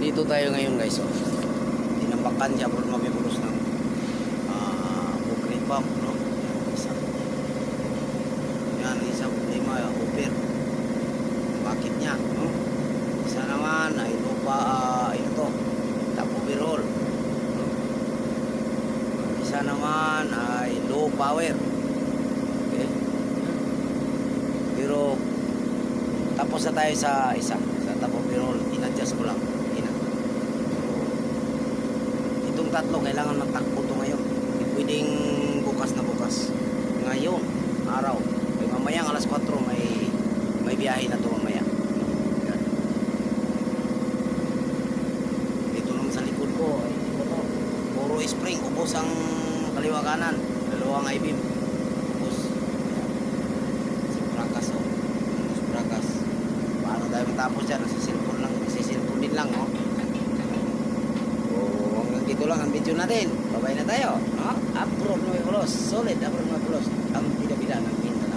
Dito tayo ngayon guys, oh. Tinambakan siya por mabibulos ng concrete pump, no? Yan, isang problema, over. Bakit niya, no? Isa naman ay lupa, ito, top overall, no? Isa naman ay low power. Okay? Pero tapos na tayo sa isa, sa top overall, in-adjust ko lang. Itong tatlo kailangan magtakbo to ngayon. Hindi pwedeng bukas na bukas. Ngayon, araw. Ay mamaya alas 4 may biyahe na to mamaya. Yan. Dito naman sa likod ko ay ito, puro spring, ubos ang kaliwa kanan. Dalawang I-beam. Ubos. Si Brakas, oh. Si Brakas. Paano tayo matapos dyan? Nasisilpon din lang, oh. Dito lang ang video natin. Babay na tayo, no? Approve na pulos. Solid approve na pulos. Ang bida-bida ng pinta.